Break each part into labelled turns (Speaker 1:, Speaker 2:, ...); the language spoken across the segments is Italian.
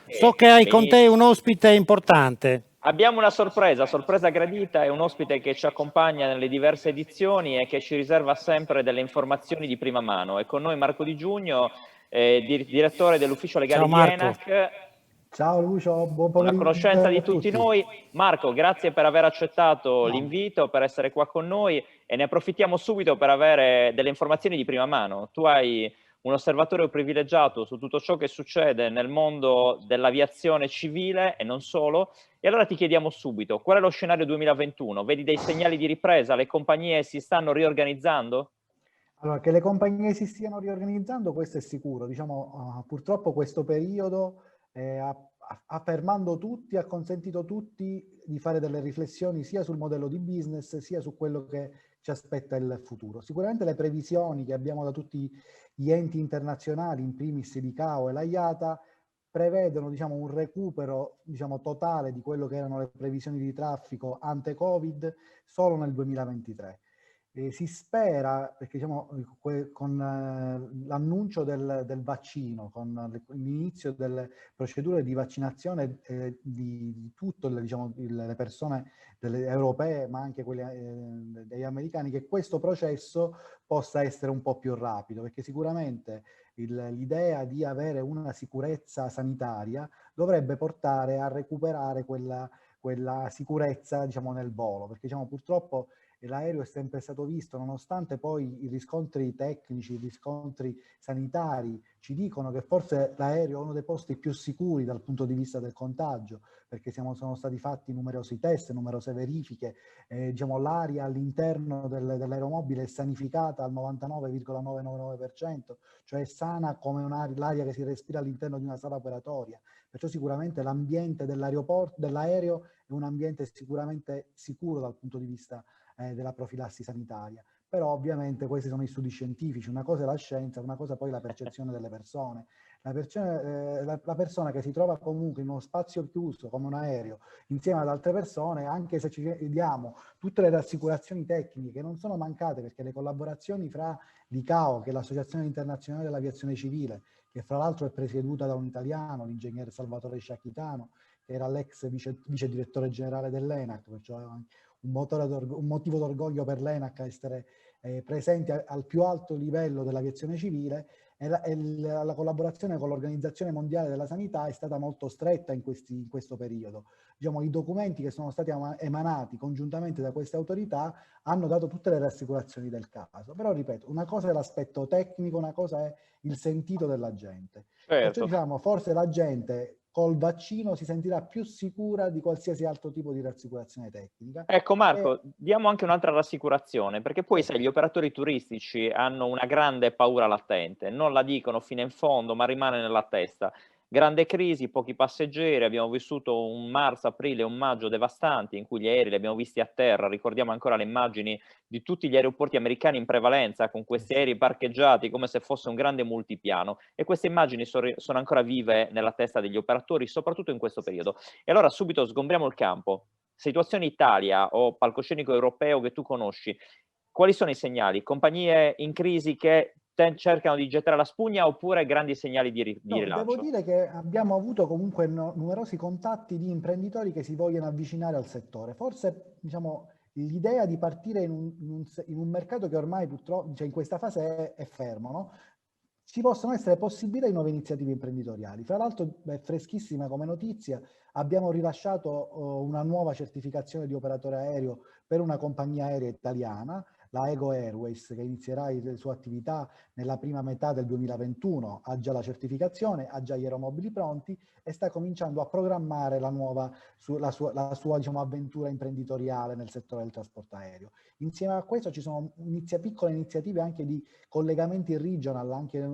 Speaker 1: So che hai con te
Speaker 2: Benissimo.
Speaker 1: un ospite importante.
Speaker 2: Abbiamo una sorpresa gradita, è un ospite che ci accompagna nelle diverse edizioni e che ci riserva sempre delle informazioni di prima mano. È con noi Marco Di Giugno, direttore dell'ufficio legale
Speaker 1: Ciao
Speaker 2: di
Speaker 1: Marco.
Speaker 2: ENAC,
Speaker 3: Ciao Lucio, buon
Speaker 2: una conoscenza
Speaker 3: pomeriggio
Speaker 2: di
Speaker 3: a
Speaker 2: tutti
Speaker 3: tutti.
Speaker 2: noi. Marco, grazie per aver accettato
Speaker 3: No,
Speaker 2: l'invito, per essere qua con noi e ne approfittiamo subito per avere delle informazioni di prima mano. Tu hai un osservatorio privilegiato su tutto ciò che succede nel mondo dell'aviazione civile e non solo. E allora ti chiediamo subito, qual è lo scenario 2021? Vedi dei segnali di ripresa? Le compagnie si stanno riorganizzando?
Speaker 3: allora che le compagnie si stiano riorganizzando, questo è sicuro. Diciamo, purtroppo questo periodo ha fermando tutti, ha consentito tutti di fare delle riflessioni sia sul modello di business, sia su quello che ci aspetta il futuro. Sicuramente le previsioni che abbiamo da tutti gli enti internazionali, in primis l'ICAO e la IATA, prevedono diciamo, un recupero diciamo, totale di quello che erano le previsioni di traffico ante-Covid solo nel 2023. Si spera, perché diciamo, con l'annuncio del vaccino, con l'inizio delle procedure di vaccinazione di tutte diciamo, le persone europee, ma anche quelle degli americani, che questo processo possa essere un po' più rapido, perché sicuramente l'idea di avere una sicurezza sanitaria dovrebbe portare a recuperare quella sicurezza diciamo, nel volo, perché diciamo, purtroppo l'aereo è sempre stato visto, nonostante poi i riscontri tecnici, i riscontri sanitari ci dicono che forse l'aereo è uno dei posti più sicuri dal punto di vista del contagio, perché sono stati fatti numerosi test, numerose verifiche, diciamo, l'aria all'interno dell'aeromobile è sanificata al 99,999%, cioè è sana come l'aria che si respira all'interno di una sala operatoria. Perciò sicuramente l'ambiente dell'aereo è un ambiente sicuramente sicuro dal punto di vista della profilassi sanitaria. Però ovviamente questi sono gli studi scientifici, una cosa è la scienza, una cosa poi è la percezione delle persone. La persona che si trova comunque in uno spazio chiuso come un aereo insieme ad altre persone, anche se ci diamo tutte le rassicurazioni tecniche che non sono mancate, perché le collaborazioni fra l'ICAO, che è l'Associazione Internazionale dell'Aviazione Civile, che fra l'altro è presieduta da un italiano, l'ingegner Salvatore Sciacchitano, che era l'ex vice direttore generale dell'ENAC, perciò un motivo d'orgoglio per l'ENAC essere presenti al più alto livello dell'aviazione civile, la collaborazione con l'Organizzazione Mondiale della Sanità è stata molto stretta in questo periodo. Diciamo, i documenti che sono stati emanati congiuntamente da queste autorità hanno dato tutte le rassicurazioni del caso. Però, ripeto, una cosa è l'aspetto tecnico, una cosa è il sentito della gente. Perciò
Speaker 2: Certo.
Speaker 3: diciamo, forse la gente col vaccino si sentirà più sicura di qualsiasi altro tipo di rassicurazione tecnica.
Speaker 2: Ecco
Speaker 3: E,
Speaker 2: Marco, diamo anche un'altra rassicurazione, perché poi sai,
Speaker 3: certo,
Speaker 2: gli operatori turistici hanno una grande paura latente, non la dicono fino in fondo, ma rimane nella testa. Grande crisi, pochi passeggeri, abbiamo vissuto un marzo, aprile e un maggio devastanti in cui gli aerei li abbiamo visti a terra, ricordiamo ancora le immagini di tutti gli aeroporti americani in prevalenza con questi
Speaker 3: sì.
Speaker 2: aerei parcheggiati come se fosse un grande multipiano e queste immagini sono ancora vive nella testa degli operatori, soprattutto in questo periodo. E allora subito sgombriamo il campo. Situazione Italia o palcoscenico europeo che tu conosci, quali sono i segnali? Compagnie in crisi che cercano di gettare la spugna oppure grandi segnali di
Speaker 3: No, devo
Speaker 2: rilancio?
Speaker 3: dire che abbiamo avuto comunque numerosi contatti di imprenditori che si vogliono avvicinare al settore. Forse, diciamo, l'idea di partire in un mercato che ormai purtroppo, cioè in questa fase è fermo, no? Ci possono essere possibili nuove iniziative imprenditoriali. Fra l'altro, è freschissima come notizia, abbiamo rilasciato una nuova certificazione di operatore aereo per una compagnia aerea italiana, la Ego Airways, che inizierà le sue attività nella prima metà del 2021, ha già la certificazione, ha già gli aeromobili pronti e sta cominciando a programmare la sua diciamo, avventura imprenditoriale nel settore del trasporto aereo. Insieme a questo ci sono piccole iniziative anche di collegamenti regional, anche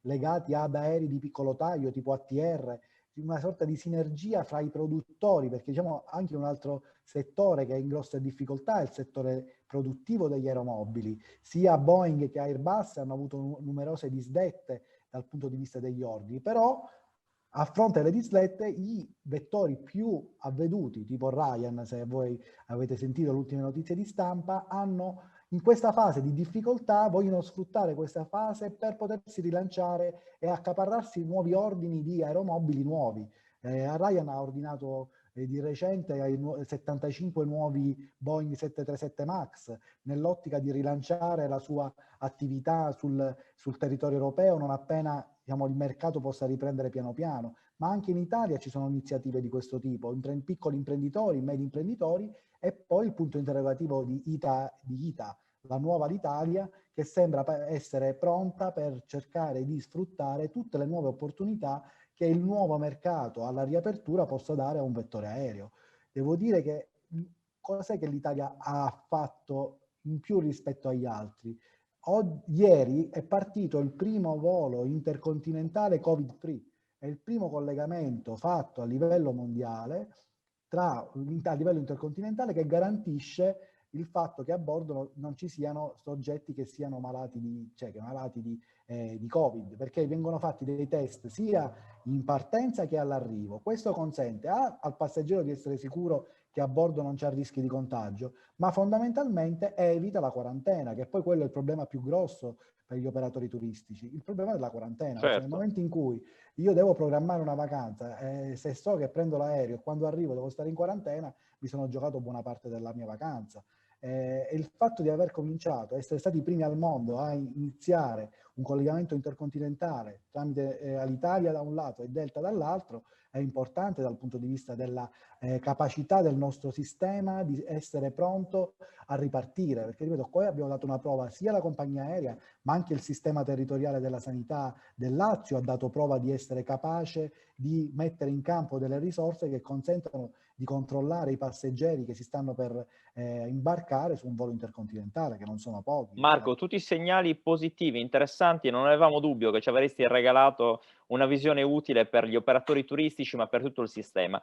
Speaker 3: legati ad aerei di piccolo taglio, tipo ATR, una sorta di sinergia fra i produttori, perché diciamo anche un altro settore che è in grosse difficoltà è il settore produttivo degli aeromobili. Sia Boeing che Airbus hanno avuto numerose disdette dal punto di vista degli ordini, però a fronte delle disdette i vettori più avveduti, tipo Ryan, se voi avete sentito le ultime notizie di stampa, hanno In questa fase di difficoltà vogliono sfruttare questa fase per potersi rilanciare e accaparrarsi nuovi ordini di aeromobili nuovi. Ryan ha ordinato di recente 75 nuovi Boeing 737 MAX nell'ottica di rilanciare la sua attività sul territorio europeo non appena, diciamo, il mercato possa riprendere piano piano. Ma anche in Italia ci sono iniziative di questo tipo, piccoli imprenditori, medi imprenditori, e poi il punto interrogativo di ITA, la nuova l'Italia, che sembra essere pronta per cercare di sfruttare tutte le nuove opportunità che il nuovo mercato alla riapertura possa dare a un vettore aereo. Devo dire che cos'è che l'Italia ha fatto in più rispetto agli altri? Ieri è partito il primo volo intercontinentale Covid-free, è il primo collegamento fatto a livello mondiale a livello intercontinentale che garantisce il fatto che a bordo non ci siano soggetti che siano malati di Covid, perché vengono fatti dei test sia in partenza che all'arrivo. Questo consente al passeggero di essere sicuro che a bordo non c'è rischi di contagio, ma fondamentalmente evita la quarantena, che poi quello è il problema più grosso per gli operatori turistici, il problema della quarantena. Cioè, nel momento in cui io devo programmare una vacanza, se so che prendo l'aereo e quando arrivo devo stare in quarantena, mi sono giocato buona parte della mia vacanza. E il fatto di aver cominciato, essere stati i primi al mondo a iniziare un collegamento intercontinentale tramite Alitalia da un lato e Delta dall'altro, è importante dal punto di vista della capacità del nostro sistema di essere pronto a ripartire, perché ripeto, poi abbiamo dato una prova sia alla compagnia aerea, ma anche il sistema territoriale della sanità del Lazio ha dato prova di essere capace di mettere in campo delle risorse che consentono di controllare i passeggeri che si stanno per imbarcare su un volo intercontinentale, che non sono pochi.
Speaker 2: Marco, tutti segnali positivi, interessanti, non avevamo dubbio che ci avresti regalato una visione utile per gli operatori turistici, ma per tutto il sistema.